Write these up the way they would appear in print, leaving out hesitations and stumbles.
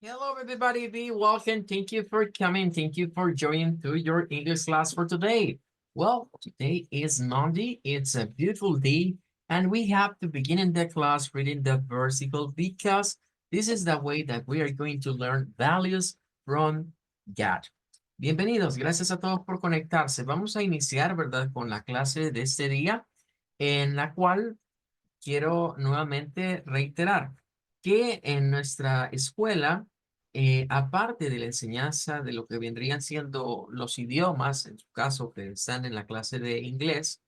Hello, everybody. Be welcome. Thank you for coming. Thank you for joining to your English class for today. Well, today is Monday. It's a beautiful day, and we have to begin in the class reading the versicle because this is the way that we are going to learn values from God. Bienvenidos. Gracias a todos por conectarse. Vamos a iniciar, ¿verdad?, con la clase de este día, en la cual quiero nuevamente reiterar que en nuestra escuela, aparte de la enseñanza de lo que vendrían siendo los idiomas, en su caso que están en la clase de inglés,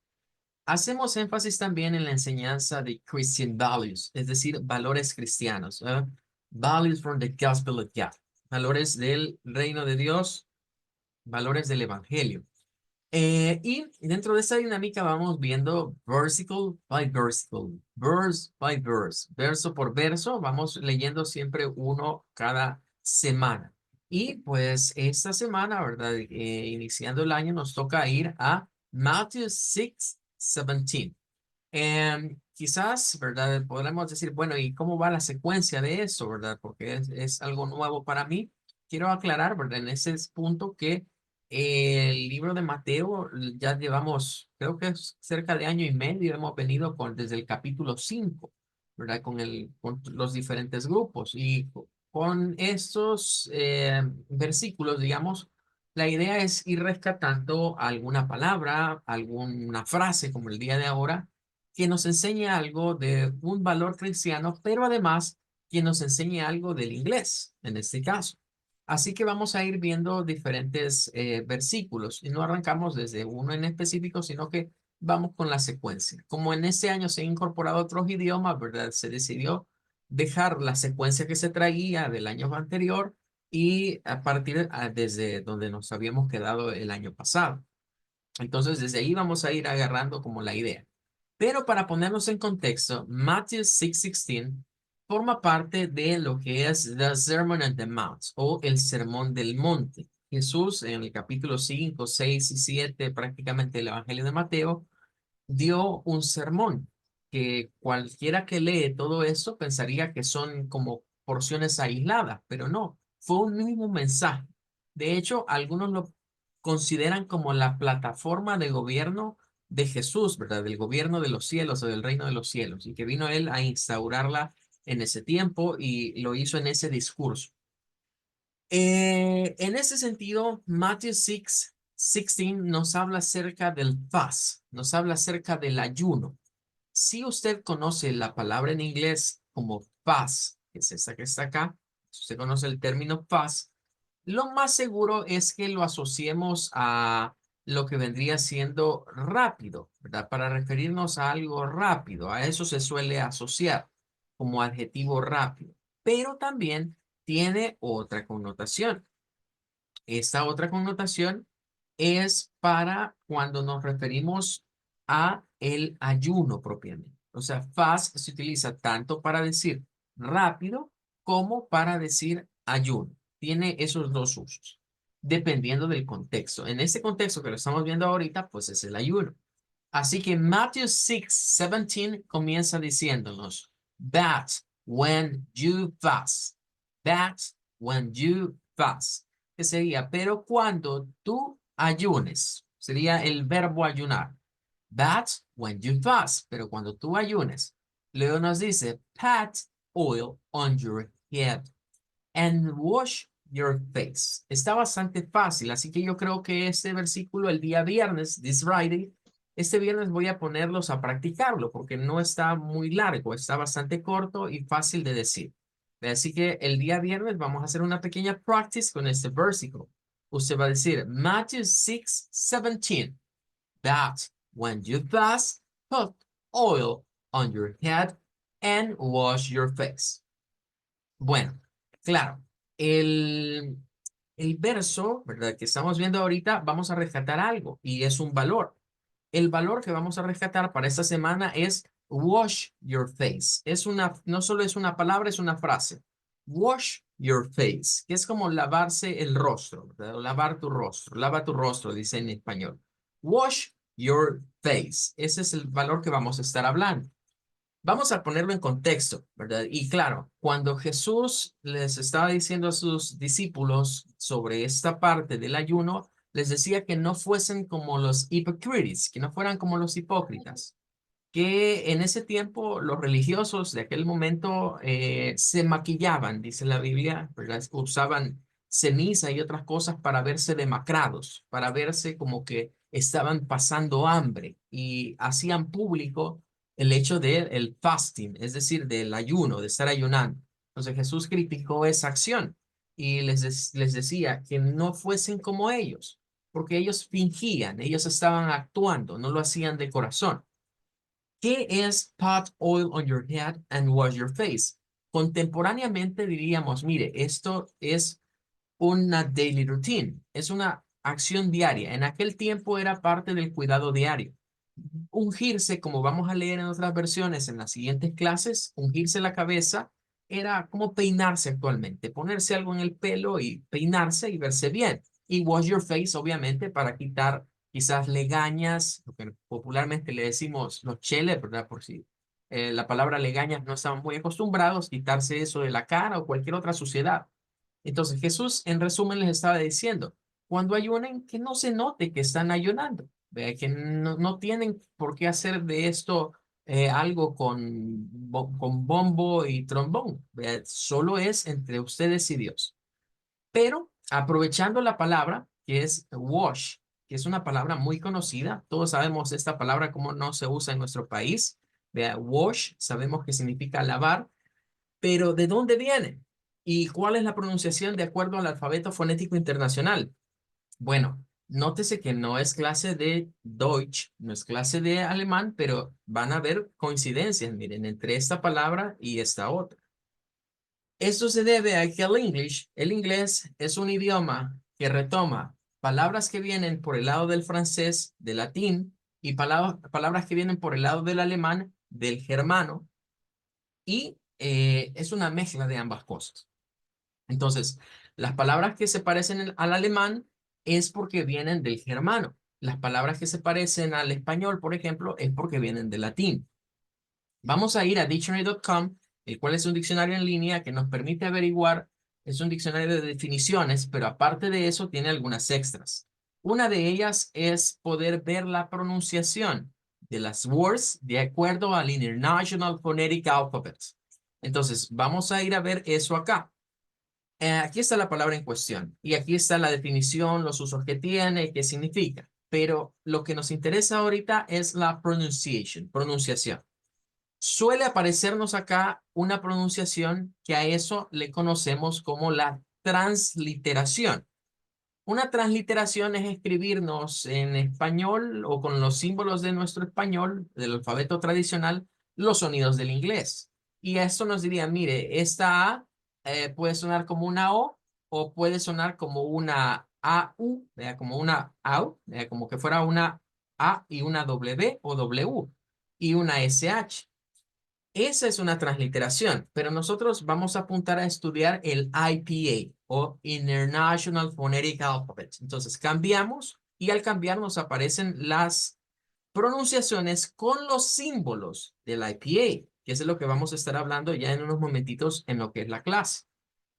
hacemos énfasis también en la enseñanza de Christian values, es decir, valores cristianos, values from the gospel of God, valores del reino de Dios, valores del evangelio. Y dentro de esa dinámica vamos viendo versicle by versicle, verse by verse, verso por verso, vamos leyendo siempre uno cada semana. Y pues esta semana, ¿verdad? Iniciando el año, nos toca ir a Matthew 6:17. Quizás, ¿verdad? Podremos decir, bueno, ¿y cómo va la secuencia de eso, ¿verdad? Porque es algo nuevo para mí. Quiero aclarar, ¿verdad? En ese punto que el libro de Mateo ya llevamos, creo que es cerca de año y medio, hemos venido desde el capítulo 5, ¿verdad? Con los diferentes grupos. Y con estos versículos, digamos, la idea es ir rescatando alguna palabra, alguna frase, como el día de ahora, que nos enseñe algo de un valor cristiano, pero además que nos enseñe algo del inglés, en este caso. Así que vamos a ir viendo diferentes versículos y no arrancamos desde uno en específico, sino que vamos con la secuencia. Como en este año se han incorporado otros idiomas, ¿verdad? Se decidió dejar la secuencia que se traía del año anterior y a partir desde donde nos habíamos quedado el año pasado. Entonces, desde ahí vamos a ir agarrando como la idea. Pero para ponernos en contexto, Matthew 6:16 forma parte de lo que es the Sermon on the Mount o el Sermón del Monte. Jesús en el capítulo 5, 6 y 7, prácticamente el Evangelio de Mateo, dio un sermón que cualquiera que lee todo eso pensaría que son como porciones aisladas, pero no, fue un mismo mensaje. De hecho, algunos lo consideran como la plataforma de gobierno de Jesús, ¿verdad? Del gobierno de los cielos o del reino de los cielos, y que vino él a instaurarla en ese tiempo y lo hizo en ese discurso. En ese sentido, Matthew 6:16 nos habla acerca del fast, nos habla acerca del ayuno. Si usted conoce la palabra en inglés como fast, que es esta que está acá, si usted conoce el término fast, lo más seguro es que lo asociemos a lo que vendría siendo rápido, ¿verdad? Para referirnos a algo rápido, a eso se suele asociar como adjetivo rápido, pero también tiene otra connotación. Esta otra connotación es para cuando nos referimos a el ayuno propiamente. O sea, fast se utiliza tanto para decir rápido como para decir ayuno. Tiene esos dos usos, dependiendo del contexto. En este contexto que lo estamos viendo ahorita, pues es el ayuno. Así que Matthew 6:17 comienza diciéndonos, that when you fast, that when you fast, que sería, pero cuando tú ayunes, sería el verbo ayunar. That when you fast, pero cuando tú ayunes. Luego nos dice, pat oil on your head and wash your face. Está bastante fácil, así que yo creo que este versículo el día viernes, this Friday, este viernes voy a ponerlos a practicarlo porque no está muy largo, está bastante corto y fácil de decir. Así que el día viernes vamos a hacer una pequeña practice con este versículo. Usted va a decir Matthew 6:17, that when you fast, put oil on your head and wash your face. Bueno, claro, el, el verso, ¿verdad? Que estamos viendo ahorita, vamos a rescatar algo y es un valor. El valor que vamos a rescatar para esta semana es wash your face. No solo es una palabra, es una frase. Wash your face, que es como lavarse el rostro, ¿verdad? O lavar tu rostro, lava tu rostro, dice en español. Wash your face. Ese es el valor que vamos a estar hablando. Vamos a ponerlo en contexto, ¿verdad? Y claro, cuando Jesús les estaba diciendo a sus discípulos sobre esta parte del ayuno, les decía que no fuesen como los hypocrites, que no fueran como los hipócritas, que en ese tiempo los religiosos de aquel momento se maquillaban, dice la Biblia, ¿verdad? Usaban ceniza y otras cosas para verse demacrados, para verse como que estaban pasando hambre y hacían público el hecho del fasting, es decir, del ayuno, de estar ayunando. Entonces Jesús criticó esa acción y les decía que no fuesen como ellos, porque ellos fingían, ellos estaban actuando, no lo hacían de corazón. ¿Qué es "Put oil on your head and wash your face"? Contemporáneamente diríamos, mire, esto es una daily routine, es una acción diaria. En aquel tiempo era parte del cuidado diario. Ungirse, como vamos a leer en otras versiones en las siguientes clases, ungirse la cabeza era como peinarse actualmente, ponerse algo en el pelo y peinarse y verse bien. Y wash your face, obviamente, para quitar quizás legañas, lo que popularmente le decimos los cheles, ¿verdad? Por si la palabra legañas no estamos muy acostumbrados, quitarse eso de la cara o cualquier otra suciedad. Entonces Jesús en resumen les estaba diciendo, cuando ayunen, que no se note que están ayunando, vea, que no tienen por qué hacer de esto algo con bombo y trombón, vea, solo es entre ustedes y Dios. Pero aprovechando la palabra que es wash, que es una palabra muy conocida, todos sabemos esta palabra cómo no se usa en nuestro país, vea, wash, sabemos que significa lavar, pero ¿de dónde viene? ¿Y cuál es la pronunciación de acuerdo al alfabeto fonético internacional? Bueno, nótese que no es clase de Deutsch, no es clase de alemán, pero van a haber coincidencias, miren, entre esta palabra y esta otra. Esto se debe a que el inglés es un idioma que retoma palabras que vienen por el lado del francés, del latín, y palabras que vienen por el lado del alemán, del germano, y es una mezcla de ambas cosas. Entonces, las palabras que se parecen al alemán es porque vienen del germano. Las palabras que se parecen al español, por ejemplo, es porque vienen del latín. Vamos a ir a dictionary.com, el cual es un diccionario en línea que nos permite averiguar, es un diccionario de definiciones, pero aparte de eso tiene algunas extras. Una de ellas es poder ver la pronunciación de las words de acuerdo al International Phonetic Alphabet. Entonces, vamos a ir a ver eso acá. Aquí está la palabra en cuestión y aquí está la definición, los usos que tiene, qué significa. Pero lo que nos interesa ahorita es la pronunciación. Suele aparecernos acá una pronunciación que a eso le conocemos como la transliteración. Una transliteración es escribirnos en español o con los símbolos de nuestro español, del alfabeto tradicional, los sonidos del inglés. Y esto nos diría, mire, esta A puede sonar como una o puede sonar como una AU, ¿vea? Como una AU, ¿vea? Como que fuera una A y una W o W y una SH. Esa es una transliteración, pero nosotros vamos a apuntar a estudiar el IPA o International Phonetic Alphabet. Entonces cambiamos y al cambiar nos aparecen las pronunciaciones con los símbolos del IPA, que es de lo que vamos a estar hablando ya en unos momentitos en lo que es la clase.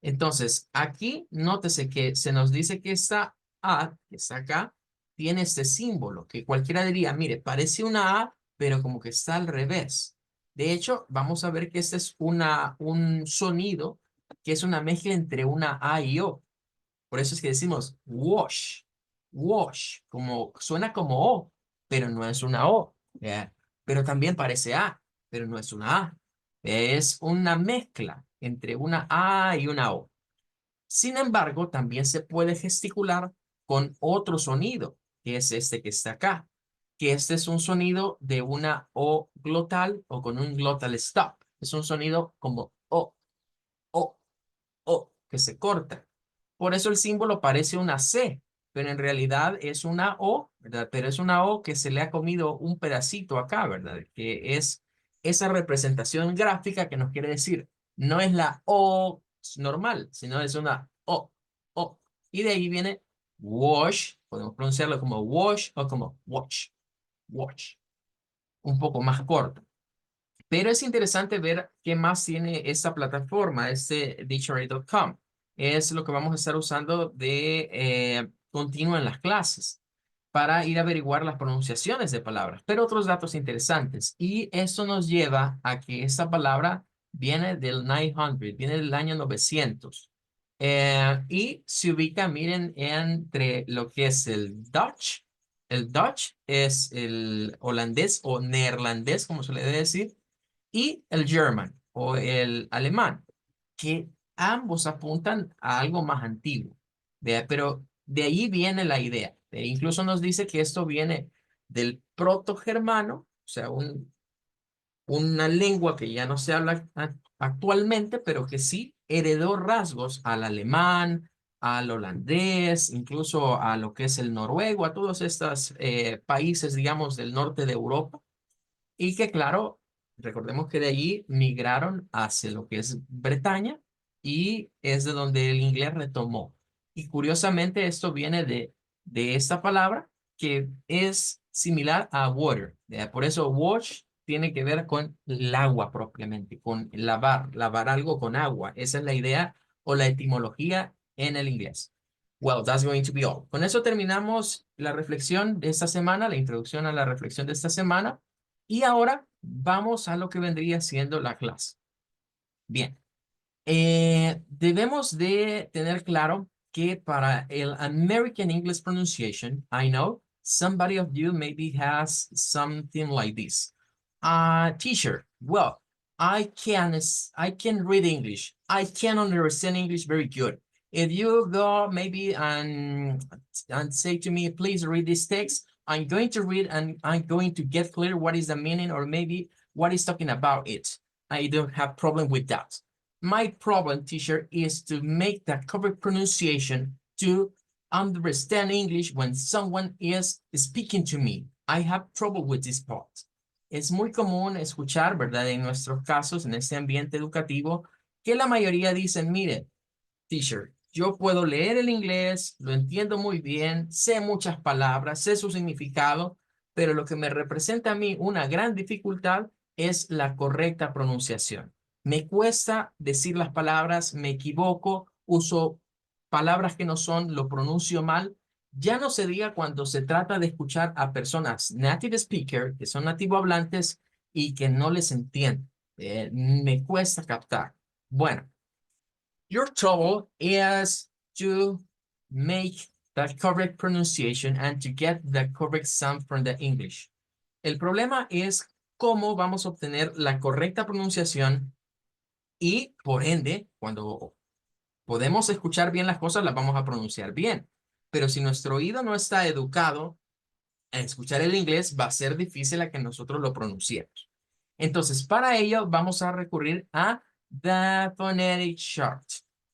Entonces, aquí nótese que se nos dice que esta A, que está acá, tiene este símbolo, que cualquiera diría, mire, parece una A, pero como que está al revés. De hecho, vamos a ver que este es un sonido que es una mezcla entre una A y O. Por eso es que decimos wash, wash, como suena como O, pero no es una O. ¿Ya? Pero también parece A, pero no es una A. Es una mezcla entre una A y una O. Sin embargo, también se puede gesticular con otro sonido, que es este que está acá, que este es un sonido de una O glotal o con un glottal stop. Es un sonido como O, O, que se corta. Por eso el símbolo parece una C, pero en realidad es una O, ¿verdad? Pero es una O que se le ha comido un pedacito acá, ¿verdad? Que es esa representación gráfica que nos quiere decir, no es la O normal, sino es una O, O. Y de ahí viene wash, podemos pronunciarlo como wash o como watch, watch, un poco más corto. Pero es interesante ver qué más tiene esta plataforma, este dictionary.com. Es lo que vamos a estar usando de continuo en las clases para ir a averiguar las pronunciaciones de palabras, pero otros datos interesantes. Y esto nos lleva a que esta palabra viene del 900, viene del año 900. Y se ubica, miren, entre lo que es el Dutch. El Dutch es el holandés o neerlandés, como se le debe decir, y el German o el alemán, que ambos apuntan a algo más antiguo. ¿Vea? Pero de ahí viene la idea. Incluso nos dice que esto viene del proto-germano, o sea, una lengua que ya no se habla actualmente, pero que sí heredó rasgos al alemán, al holandés, incluso a lo que es el noruego, a todos estos países, digamos, del norte de Europa y que claro, recordemos que de allí migraron hacia lo que es Bretaña y es de donde el inglés retomó. Y curiosamente esto viene de esta palabra que es similar a water. ¿Ya? Por eso wash tiene que ver con el agua propiamente, con lavar, lavar algo con agua. Esa es la idea o la etimología en el inglés. Well, that's going to be all. Con eso terminamos la reflexión de esta semana, la introducción a la reflexión de esta semana. Y ahora vamos a lo que vendría siendo la clase. Bien, debemos de tener claro que para el American English pronunciation, I know somebody of you maybe has something like this. Teacher, well, I can read English. I can understand English very good. If you go maybe and say to me, please read this text, I'm going to read and I'm going to get clear what is the meaning or maybe what is talking about it. I don't have problem with that. My problem, teacher, is to make the correct pronunciation to understand English when someone is speaking to me. I have trouble with this part. Es muy común escuchar, ¿verdad? En nuestros casos, en este ambiente educativo, que la mayoría dicen, mire, teacher, yo puedo leer el inglés, lo entiendo muy bien, sé muchas palabras, sé su significado, pero lo que me representa a mí una gran dificultad es la correcta pronunciación. Me cuesta decir las palabras, me equivoco, uso palabras que no son, lo pronuncio mal. Ya no se diga cuando se trata de escuchar a personas native speaker, que son nativo hablantes y que no les entiendo. Me cuesta captar. Bueno. Your trouble is to make the correct pronunciation and to get the correct sound from the English. El problema es cómo vamos a obtener la correcta pronunciación y, por ende, cuando podemos escuchar bien las cosas, las vamos a pronunciar bien. Pero si nuestro oído no está educado a escuchar el inglés, va a ser difícil a que nosotros lo pronunciemos. Entonces, para ello vamos a recurrir a The Phonetic Chart,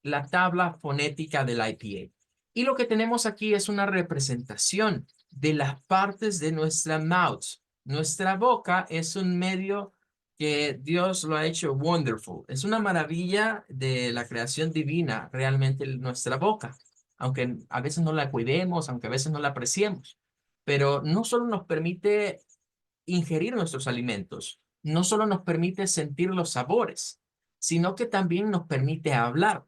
la tabla fonética del IPA. Y lo que tenemos aquí es una representación de las partes de nuestra mouth. Nuestra boca es un medio que Dios lo ha hecho wonderful. Es una maravilla de la creación divina, realmente nuestra boca. Aunque a veces no la cuidemos, aunque a veces no la apreciemos. Pero no solo nos permite ingerir nuestros alimentos, no solo nos permite sentir los sabores, sino que también nos permite hablar.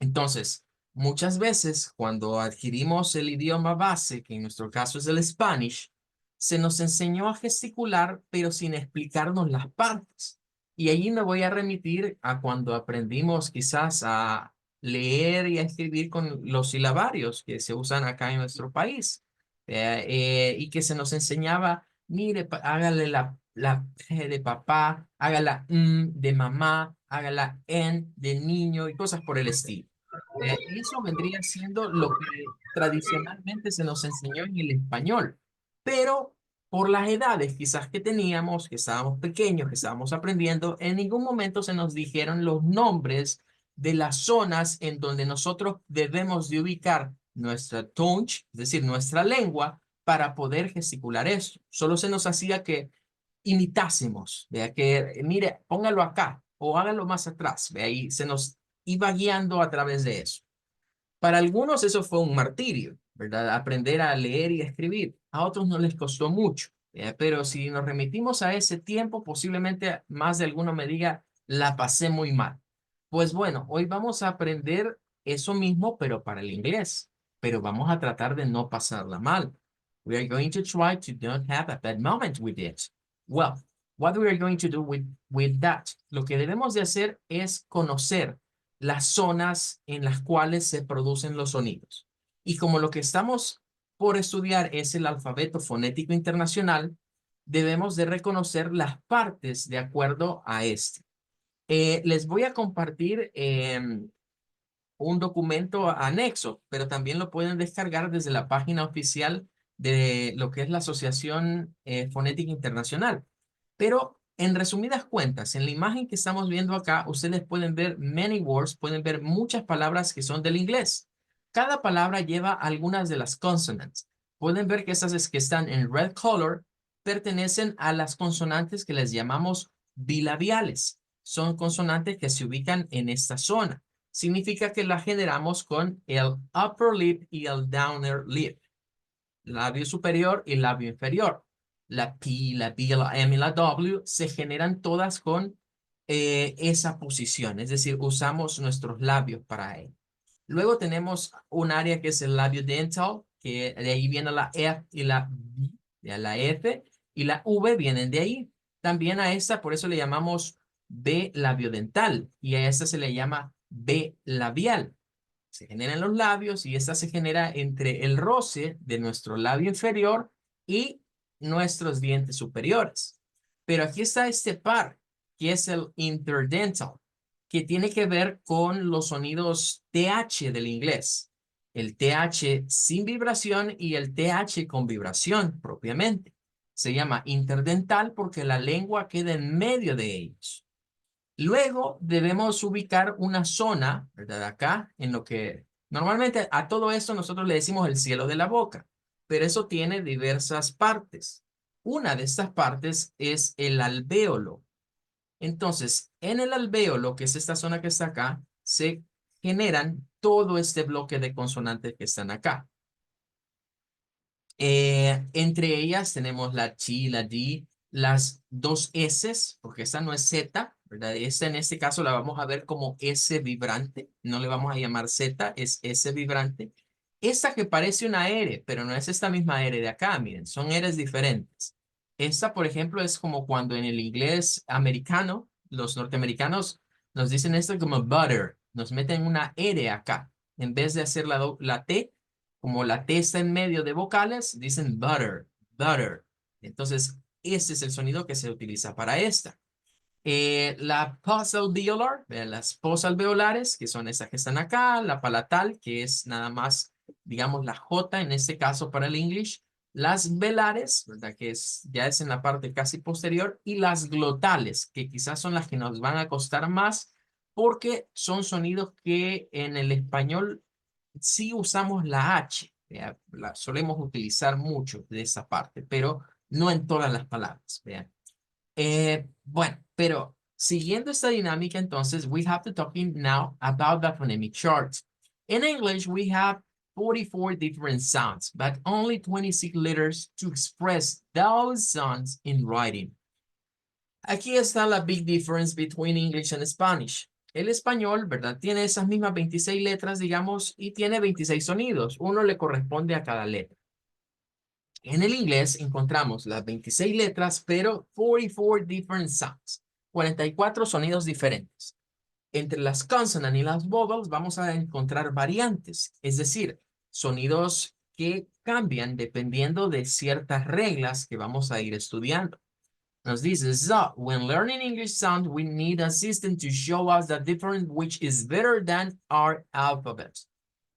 Entonces, muchas veces cuando adquirimos el idioma base, que en nuestro caso es el Spanish, se nos enseñó a gesticular, pero sin explicarnos las partes. Y allí me voy a remitir a cuando aprendimos quizás a leer y a escribir con los silabarios que se usan acá en nuestro país. Y que se nos enseñaba, mire, hágale la P de papá, hágala de mamá, hágala N de niño y cosas por el estilo. Eso vendría siendo lo que tradicionalmente se nos enseñó en el español, pero por las edades quizás que teníamos, que estábamos pequeños, que estábamos aprendiendo, en ningún momento se nos dijeron los nombres de las zonas en donde nosotros debemos de ubicar nuestra tongue, es decir, nuestra lengua, para poder gesticular eso. Solo se nos hacía que imitásemos, vea que, mire, póngalo acá o hágalo más atrás, vea, y se nos iba guiando a través de eso. Para algunos eso fue un martirio, ¿verdad? Aprender a leer y a escribir. A otros no les costó mucho. Pero si nos remitimos a ese tiempo, posiblemente más de alguno me diga, la pasé muy mal. Pues bueno, hoy vamos a aprender eso mismo, pero para el inglés. Pero vamos a tratar de no pasarla mal. We are going to try to not have a bad moment with it. Well, what we are going to do with that? Lo que debemos de hacer es conocer las zonas en las cuales se producen los sonidos. Y como lo que estamos por estudiar es el alfabeto fonético internacional, debemos de reconocer las partes de acuerdo a este. Les voy a compartir un documento anexo, pero también lo pueden descargar desde la página oficial de lo que es la Asociación Fonética Internacional. Pero en resumidas cuentas, en la imagen que estamos viendo acá, ustedes pueden ver many words, pueden ver muchas palabras que son del inglés. Cada palabra lleva algunas de las consonants. Pueden ver que esas que están en red color pertenecen a las consonantes que les llamamos bilabiales. Son consonantes que se ubican en esta zona. Significa que la generamos con el upper lip y el downer lip. Labio superior y labio inferior. La P, la B, la M y la W se generan todas con esa posición, es decir, usamos nuestros labios para ello. Luego tenemos un área que es el labio dental, que de ahí viene la F y la B, la F y la V vienen de ahí. También a esta, por eso le llamamos B labiodental y a esta se le llama B labial. Se generan los labios y esta se genera entre el roce de nuestro labio inferior y nuestros dientes superiores. Pero aquí está este par, que es el interdental, que tiene que ver con los sonidos TH del inglés. El TH sin vibración y el TH con vibración propiamente. Se llama interdental porque la lengua queda en medio de ellos. Luego debemos ubicar una zona, ¿verdad? Acá, en lo que normalmente a todo esto nosotros le decimos el cielo de la boca, pero eso tiene diversas partes. Una de estas partes es el alvéolo. Entonces, en el alvéolo, que es esta zona que está acá, se generan todo este bloque de consonantes que están acá. Entre ellas tenemos la chi, la di, las dos S, porque esta no es Z, ¿verdad? Esta en este caso la vamos a ver como S vibrante, no le vamos a llamar Z, es S vibrante. Esta que parece una R, pero no es esta misma R de acá, miren, son R's diferentes. Esta, por ejemplo, es como cuando en el inglés americano, los norteamericanos nos dicen esto como butter, nos meten una R acá, en vez de hacer la T, como la T está en medio de vocales, dicen butter, butter. Entonces, este es el sonido que se utiliza para esta. La posalveolar, las posalveolares, que son estas que están acá, la palatal, que es nada más, digamos, la J en este caso para el English, las velares, ¿verdad? Que es, ya es en la parte casi posterior, y las glotales, que quizás son las que nos van a costar más, porque son sonidos que en el español sí usamos la H, la solemos utilizar mucho de esa parte, pero no en todas las palabras, vean. Bueno, pero siguiendo esta dinámica, entonces, we have to talking now about the phonemic charts. In English, we have 44 different sounds, but only 26 letters to express those sounds in writing. Aquí está la big difference between English and Spanish. El español, ¿verdad? Tiene esas mismas 26 letras, digamos, y tiene 26 sonidos. Uno le corresponde a cada letra. En el inglés encontramos las 26 letras, pero 44 different sounds. 44 sonidos diferentes. Entre las consonants y las vowels vamos a encontrar variantes, es decir, sonidos que cambian dependiendo de ciertas reglas que vamos a ir estudiando. Nos dice, so, when learning English sound, we need a system to show us the difference which is better than our alphabet.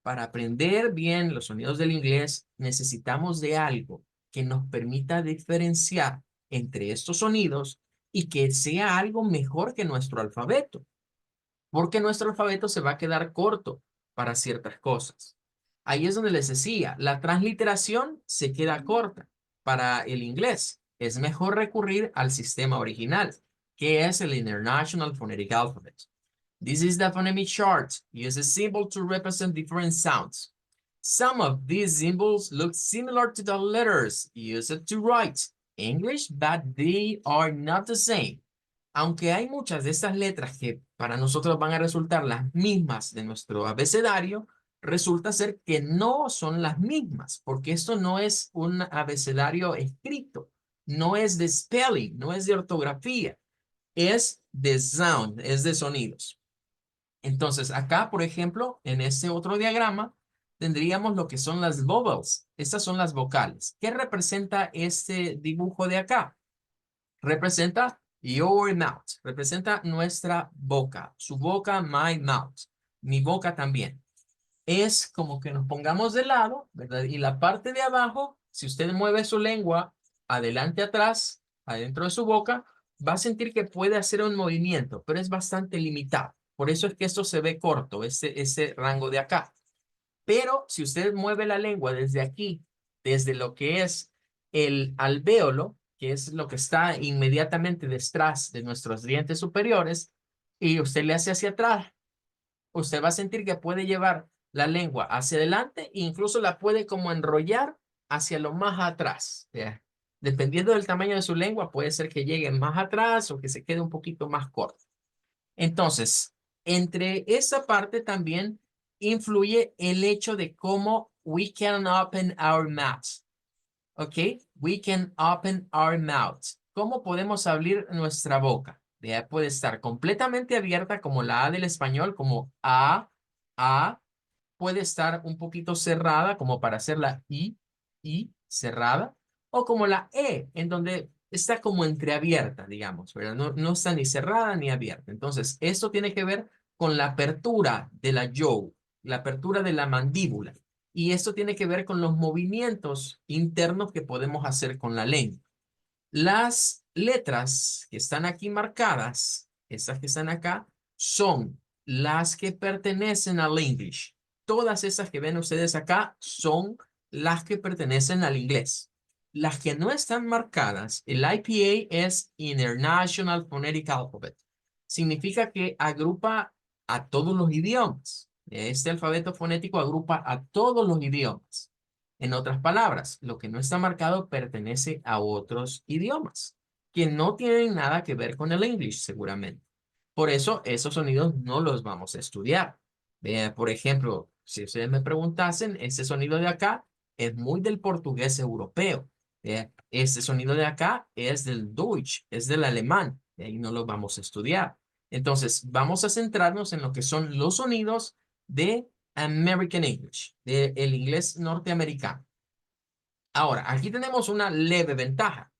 Para aprender bien los sonidos del inglés, necesitamos de algo que nos permita diferenciar entre estos sonidos y que sea algo mejor que nuestro alfabeto, porque nuestro alfabeto se va a quedar corto para ciertas cosas. Ahí es donde les decía, la transliteración se queda corta para el inglés. Es mejor recurrir al sistema original, que es el International Phonetic Alphabet. This is the phonemic chart. Use a symbol to represent different sounds. Some of these symbols look similar to the letters. Use it to write. English, but they are not the same. Aunque hay muchas de estas letras que para nosotros van a resultar las mismas de nuestro abecedario, resulta ser que no son las mismas, porque esto no es un abecedario escrito, no es de spelling, no es de ortografía, es de sound, es de sonidos. Entonces, acá, por ejemplo, en este otro diagrama, tendríamos lo que son las vowels. Estas son las vocales. ¿Qué representa este dibujo de acá? Representa your mouth. Representa nuestra boca. Su boca, my mouth. Mi boca también. Es como que nos pongamos de lado, ¿verdad? Y la parte de abajo, si usted mueve su lengua adelante, atrás, adentro de su boca, va a sentir que puede hacer un movimiento, pero es bastante limitado. Por eso es que esto se ve corto, ese rango de acá. Pero si usted mueve la lengua desde aquí, desde lo que es el alvéolo, que es lo que está inmediatamente detrás de nuestros dientes superiores, y usted le hace hacia atrás, usted va a sentir que puede llevar la lengua hacia adelante e incluso la puede como enrollar hacia lo más atrás. ¿Ya? Dependiendo del tamaño de su lengua, puede ser que llegue más atrás o que se quede un poquito más corto. Entonces, entre esa parte también influye el hecho de cómo we can open our mouth. ¿Ok? We can open our mouth. ¿Cómo podemos abrir nuestra boca? Vea, puede estar completamente abierta como la A del español, como A. Puede estar un poquito cerrada como para hacer la I cerrada. O como la E, en donde está como entreabierta, digamos, ¿verdad? No, no está ni cerrada ni abierta. Entonces, esto tiene que ver con la apertura de la jaw, la apertura de la mandíbula. Y esto tiene que ver con los movimientos internos que podemos hacer con la lengua. Las letras que están aquí marcadas, estas que están acá, son las que pertenecen al English. Todas esas que ven ustedes acá son las que pertenecen al inglés. Las que no están marcadas, el IPA es International Phonetic Alphabet. Significa que agrupa a todos los idiomas. Este alfabeto fonético agrupa a todos los idiomas. En otras palabras, lo que no está marcado pertenece a otros idiomas que no tienen nada que ver con el English, seguramente. Por eso, esos sonidos no los vamos a estudiar. Por ejemplo, si ustedes me preguntasen, ese sonido de acá es muy del portugués europeo. Este sonido de acá es del Deutsch, es del alemán. De ahí no lo vamos a estudiar. Entonces, vamos a centrarnos en lo que son los sonidos de American English, del inglés norteamericano. Ahora, aquí tenemos una leve ventaja,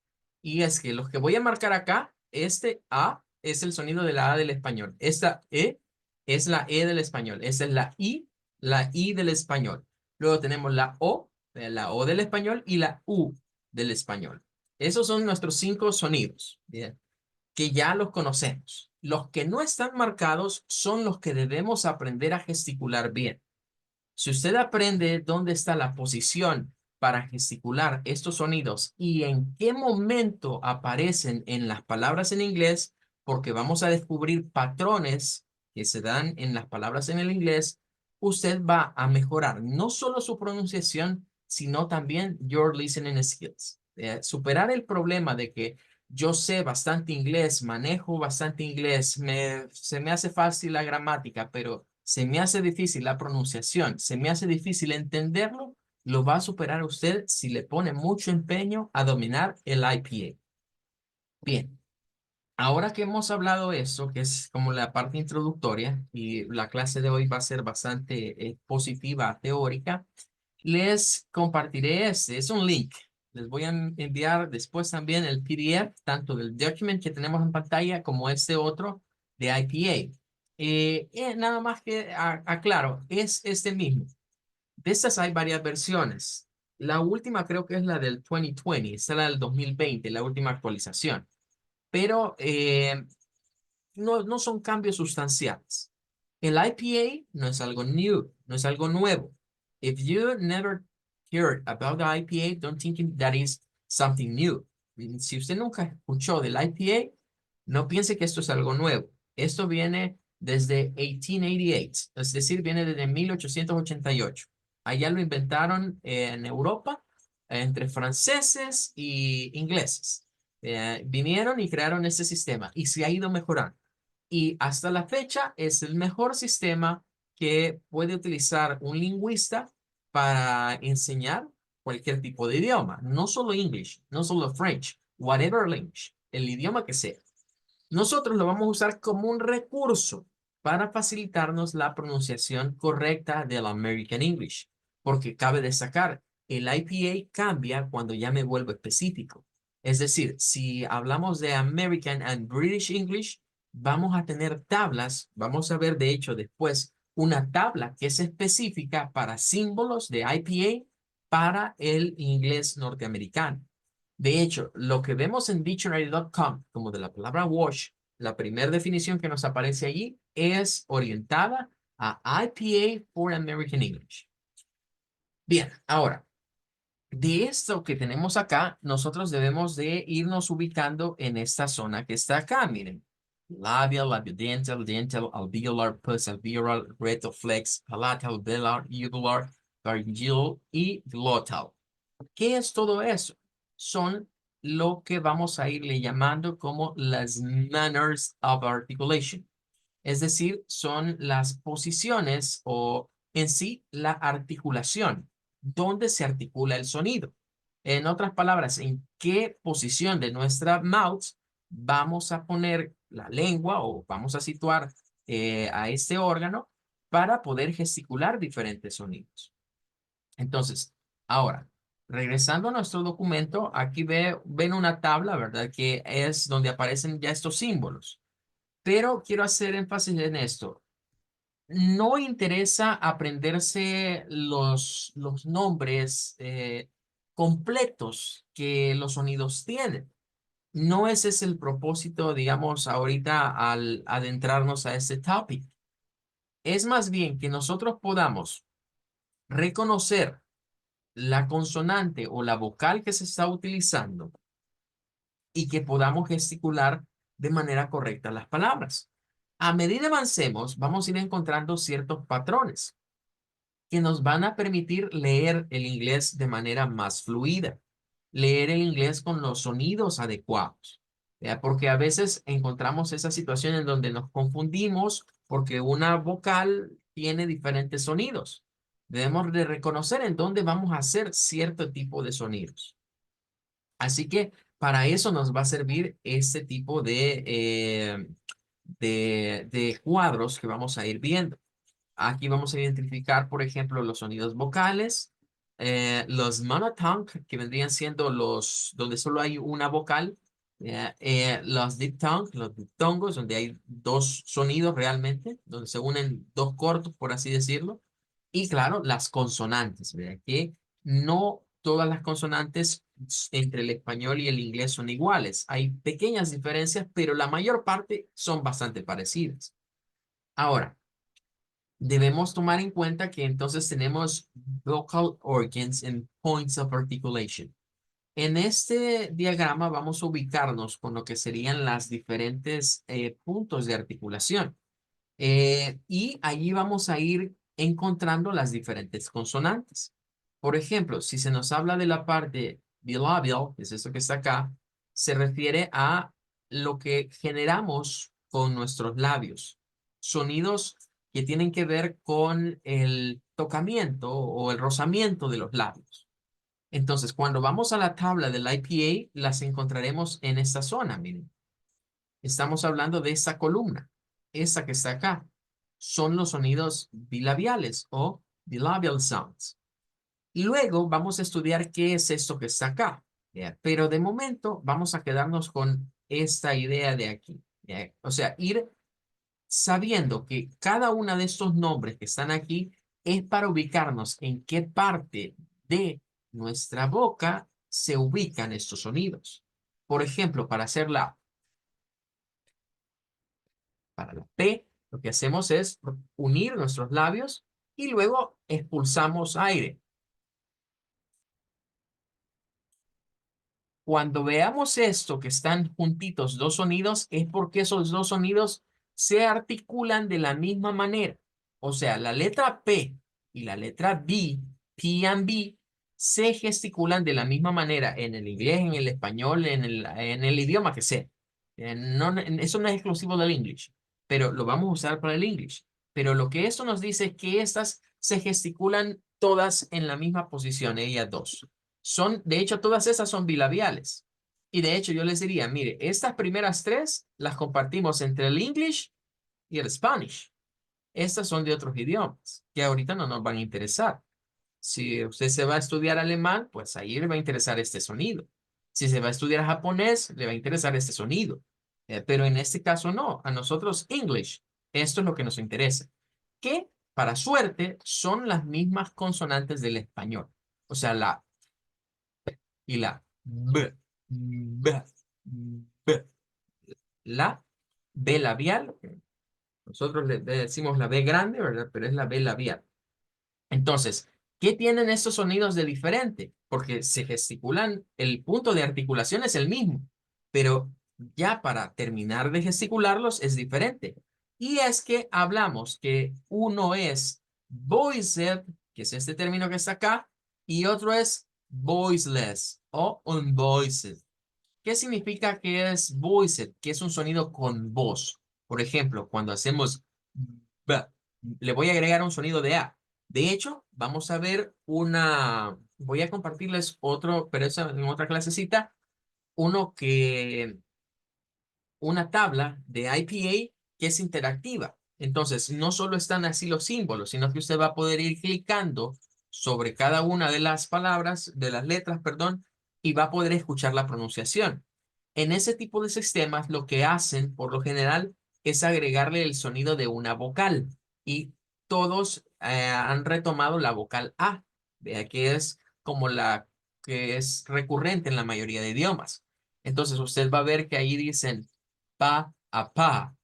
y es que los que voy a marcar acá, este A es el sonido de la A del español, esta E es la E del español, esta es la I del español. Luego tenemos la O del español y la U del español. Esos son nuestros 5 sonidos, ¿bien? Que ya los conocemos. Los que no están marcados son los que debemos aprender a gesticular bien. Si usted aprende dónde está la posición para gesticular estos sonidos y en qué momento aparecen en las palabras en inglés, porque vamos a descubrir patrones que se dan en las palabras en el inglés, usted va a mejorar no solo su pronunciación, sino también your listening skills. Superar el problema de que yo sé bastante inglés, manejo bastante inglés, se me hace fácil la gramática, pero se me hace difícil la pronunciación, se me hace difícil entenderlo, lo va a superar usted si le pone mucho empeño a dominar el IPA. Bien, ahora que hemos hablado eso, que es como la parte introductoria, y la clase de hoy va a ser bastante positiva, teórica, les compartiré este, es un link. Les voy a enviar después también el PDF, tanto del document que tenemos en pantalla como este otro de IPA. Nada más que aclaro, es este mismo. De estas hay varias versiones. La última creo que es la del 2020, esta es la del 2020, la última actualización. Pero no son cambios sustanciales. El IPA no es algo new, no es algo nuevo. If you never heard about the IPA, don't think that is something new. Si usted nunca escuchó del IPA, no piense que esto es algo nuevo. Esto viene desde 1888, es decir, viene desde 1888. Allá lo inventaron en Europa entre franceses y ingleses. Vinieron y crearon ese sistema y se ha ido mejorando. Y hasta la fecha es el mejor sistema que puede utilizar un lingüista para enseñar cualquier tipo de idioma, no solo English, no solo French, whatever language, el idioma que sea. Nosotros lo vamos a usar como un recurso para facilitarnos la pronunciación correcta del American English, porque cabe destacar, el IPA cambia cuando ya me vuelvo específico. Es decir, si hablamos de American and British English, vamos a tener tablas, vamos a ver de hecho después una tabla que es específica para símbolos de IPA para el inglés norteamericano. De hecho, lo que vemos en dictionary.com como de la palabra wash, la primera definición que nos aparece allí es orientada a IPA for American English. Bien, ahora, de esto que tenemos acá, nosotros debemos de irnos ubicando en esta zona que está acá, miren. Labial, labiodental, dental, alveolar, post-alveolar, retroflex, palatal, velar, uvular, pharyngeal y glottal. ¿Qué es todo eso? Son lo que vamos a irle llamando como las manners of articulation. Es decir, son las posiciones o en sí la articulación, donde se articula el sonido. En otras palabras, en qué posición de nuestra mouth vamos a poner la lengua o vamos a situar a este órgano para poder gesticular diferentes sonidos. Entonces, ahora, regresando a nuestro documento, aquí ven una tabla, ¿verdad? Que es donde aparecen ya estos símbolos. Pero quiero hacer énfasis en esto. No interesa aprenderse los nombres completos que los sonidos tienen. No ese es el propósito, digamos, ahorita al adentrarnos a este topic. Es más bien que nosotros podamos reconocer la consonante o la vocal que se está utilizando y que podamos gesticular de manera correcta las palabras. A medida avancemos, vamos a ir encontrando ciertos patrones que nos van a permitir leer el inglés de manera más fluida, leer el inglés con los sonidos adecuados. ¿Ya? Porque a veces encontramos esa situación en donde nos confundimos porque una vocal tiene diferentes sonidos. Debemos de reconocer en dónde vamos a hacer cierto tipo de sonidos. Así que para eso nos va a servir este tipo de cuadros que vamos a ir viendo. Aquí vamos a identificar, por ejemplo, los sonidos vocales, los monotongue, que vendrían siendo los donde solo hay una vocal, los diphthong, los diptongos, donde hay dos sonidos realmente, donde se unen dos cortos, por así decirlo, y claro, las consonantes, ¿verdad? Que no todas las consonantes entre el español y el inglés son iguales. Hay pequeñas diferencias, pero la mayor parte son bastante parecidas. Ahora, debemos tomar en cuenta que entonces tenemos vocal organs and points of articulation. En este diagrama vamos a ubicarnos con lo que serían las diferentes puntos de articulación. Y allí vamos a ir encontrando las diferentes consonantes. Por ejemplo, si se nos habla de la parte bilabial, que es esto que está acá, se refiere a lo que generamos con nuestros labios. Sonidos que tienen que ver con el tocamiento o el rozamiento de los labios. Entonces, cuando vamos a la tabla del IPA, las encontraremos en esta zona, miren. Estamos hablando de esa columna, esa que está acá. Son los sonidos bilabiales o bilabial sounds. Luego vamos a estudiar qué es esto que está acá. ¿Ya? Pero de momento vamos a quedarnos con esta idea de aquí. ¿Ya? O sea, ir sabiendo que cada uno de estos nombres que están aquí es para ubicarnos en qué parte de nuestra boca se ubican estos sonidos. Por ejemplo, para la P, lo que hacemos es unir nuestros labios y luego expulsamos aire. Cuando veamos esto, que están juntitos dos sonidos, es porque esos dos sonidos se articulan de la misma manera. O sea, la letra P y la letra B, P and B, se gesticulan de la misma manera en el inglés, en el español, en el idioma que sea. Eso no es exclusivo del English, pero lo vamos a usar para el English. Pero lo que eso nos dice es que estas se gesticulan todas en la misma posición, ellas dos. De hecho, todas esas son bilabiales. Y de hecho, yo les diría, mire, estas primeras tres las compartimos entre el English y el Spanish. Estas son de otros idiomas que ahorita no nos van a interesar. Si usted se va a estudiar alemán, pues ahí le va a interesar este sonido. Si se va a estudiar japonés, le va a interesar este sonido. Pero en este caso no, a nosotros English, esto es lo que nos interesa. Que, para suerte, son las mismas consonantes del español. O sea, la y la b, b. La B labial, nosotros le decimos la B grande, ¿verdad? Pero es la B labial. Entonces, ¿qué tienen estos sonidos de diferente? Porque se gesticulan, el punto de articulación es el mismo, pero ya para terminar de gesticularlos es diferente. Y es que hablamos que uno es voiced, que es este término que está acá, y otro es voiceless o unvoiced. ¿Qué significa que es voiced? Que es un sonido con voz. Por ejemplo, cuando hacemos b, le voy a agregar un sonido de A. De hecho, vamos a ver voy a compartirles otro, pero eso en otra clasecita, uno que, una tabla de IPA que es interactiva. Entonces, no solo están así los símbolos, sino que usted va a poder ir clicando sobre cada una de las palabras, de las letras, perdón, y va a poder escuchar la pronunciación. En ese tipo de sistemas, lo que hacen, por lo general, es agregarle el sonido de una vocal. Y todos han retomado la vocal A, vea que es como la que es recurrente en la mayoría de idiomas. Entonces, usted va a ver que ahí dicen pa a pa,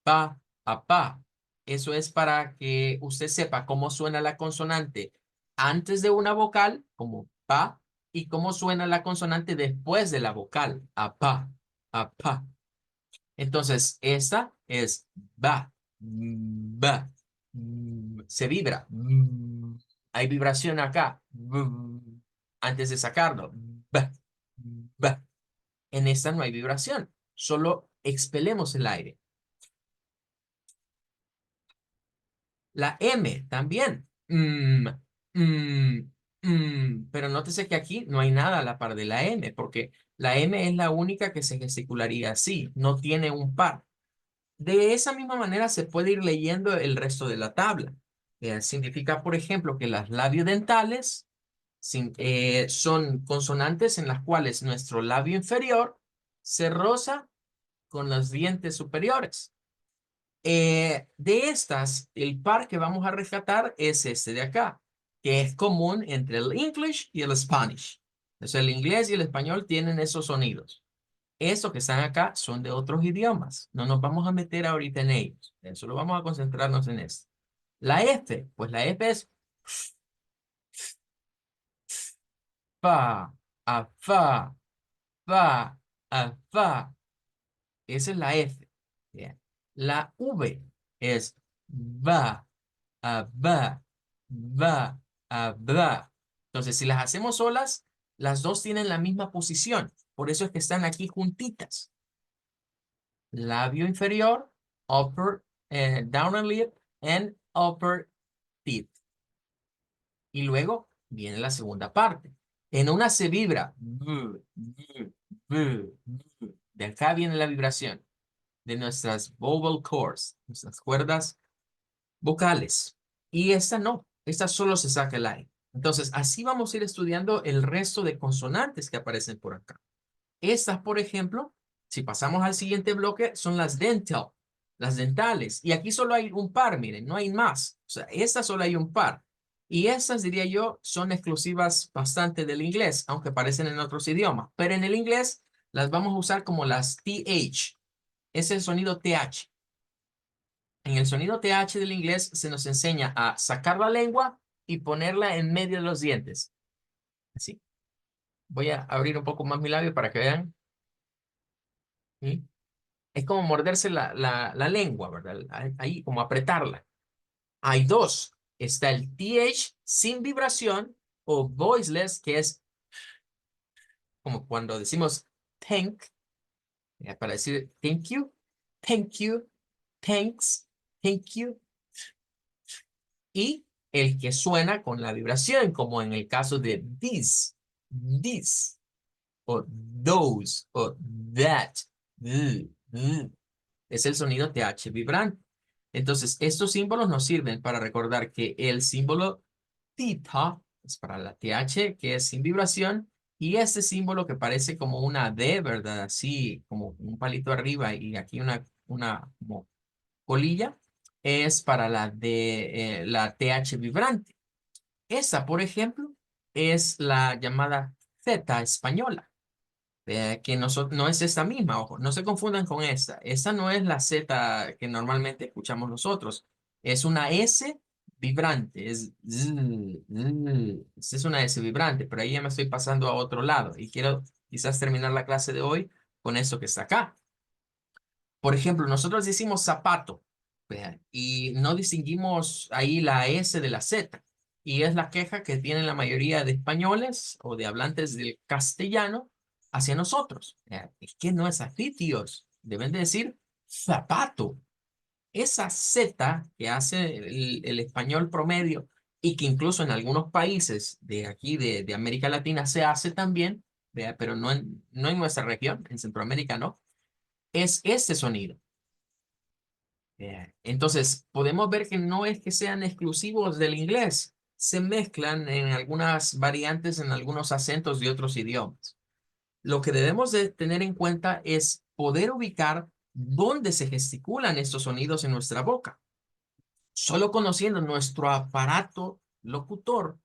pa a pa. Eso es para que usted sepa cómo suena la consonante antes de una vocal, como pa, y cómo suena la consonante después de la vocal, a pa, a pa. Entonces, esta es ba, ba, se vibra. Hay vibración acá, antes de sacarlo. Ba, ba. En esta no hay vibración, solo expelemos el aire. La M también. Pero nótese que aquí no hay nada a la par de la M, porque la M es la única que se gesticularía así, no tiene un par. De esa misma manera se puede ir leyendo el resto de la tabla. Significa, por ejemplo, que las labiodentales son consonantes en las cuales nuestro labio inferior se roza con los dientes superiores. De estas, el par que vamos a rescatar es este de acá, que es común entre el English y el Spanish. Entonces, el inglés y el español tienen esos sonidos. Estos que están acá son de otros idiomas. No nos vamos a meter ahorita en ellos. Solo vamos a concentrarnos en esto. La F, pues la F es fa, a fa, fa, a fa. Esa es la F. Bien. La V es va, a va, va, a va. Entonces, si las hacemos solas, las dos tienen la misma posición. Por eso es que están aquí juntitas. Labio inferior, downer lip, and upper teeth. Y luego viene la segunda parte. En una se vibra. De acá viene la vibración de nuestras vocal cords, nuestras cuerdas vocales. Y esta no, esta solo se saca el aire. Entonces, así vamos a ir estudiando el resto de consonantes que aparecen por acá. Estas, por ejemplo, si pasamos al siguiente bloque, son las dental, las dentales. Y aquí solo hay un par, miren, no hay más. O sea, estas solo hay un par. Y estas, diría yo, son exclusivas bastante del inglés, aunque aparecen en otros idiomas. Pero en el inglés las vamos a usar como las TH. Es el sonido TH. En el sonido TH del inglés se nos enseña a sacar la lengua y ponerla en medio de los dientes. Así. Voy a abrir un poco más mi labio para que vean. ¿Sí? Es como morderse la lengua, ¿verdad? Ahí, como apretarla. Hay dos. Está el TH sin vibración o voiceless, que es como cuando decimos thank, para decir thank you, thanks, thank you. Y el que suena con la vibración, como en el caso de this, o those, o that. Es el sonido TH vibrante. Entonces, estos símbolos nos sirven para recordar que el símbolo theta es para la TH, que es sin vibración, y este símbolo que parece como una D, ¿verdad? Así como un palito arriba y aquí una como colilla, es para la TH vibrante. Esa, por ejemplo, es la llamada Z española, que no es esta misma, ojo, no se confundan con esta. Esta no es la Z que normalmente escuchamos nosotros. Es una S vibrante, es esta es una S vibrante, pero ahí ya me estoy pasando a otro lado y quiero quizás terminar la clase de hoy con eso que está acá. Por ejemplo, nosotros decimos zapato, vean, y no distinguimos ahí la S de la Z. Y es la queja que tienen la mayoría de españoles o de hablantes del castellano hacia nosotros. Vean, es que no es así, tíos. Deben de decir zapato. Esa Z que hace el español promedio y que incluso en algunos países de aquí, de América Latina, se hace también, vea, pero no en nuestra región, en Centroamérica no, es este sonido. Entonces, podemos ver que no es que sean exclusivos del inglés, se mezclan en algunas variantes, en algunos acentos de otros idiomas. Lo que debemos de tener en cuenta es poder ubicar dónde se gesticulan estos sonidos en nuestra boca. Solo conociendo nuestro aparato locutor,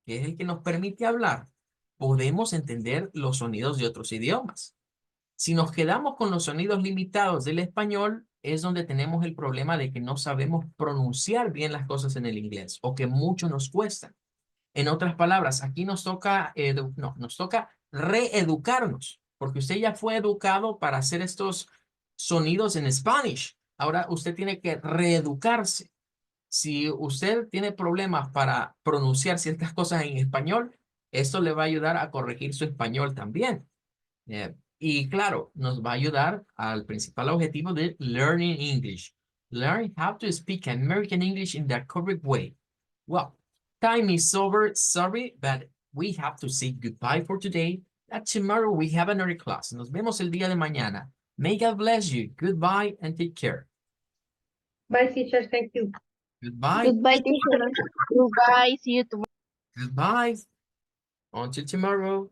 que es el que nos permite hablar, podemos entender los sonidos de otros idiomas. Si nos quedamos con los sonidos limitados del español, es donde tenemos el problema de que no sabemos pronunciar bien las cosas en el inglés o que mucho nos cuesta. En otras palabras, aquí nos toca, no, nos toca reeducarnos, porque usted ya fue educado para hacer estos sonidos en Spanish. Ahora usted tiene que reeducarse. Si usted tiene problemas para pronunciar ciertas cosas en español, esto le va a ayudar a corregir su español también. Y claro, nos va a ayudar al principal objetivo de Learning English. Learn how to speak American English in the correct way. Well, time is over. Sorry, but we have to say goodbye for today. That tomorrow we have another class. Nos vemos el día de mañana. May God bless you. Goodbye and take care. Bye, teacher. Thank you. Goodbye. Goodbye, teacher. Goodbye. See you tomorrow. Goodbye. Until tomorrow.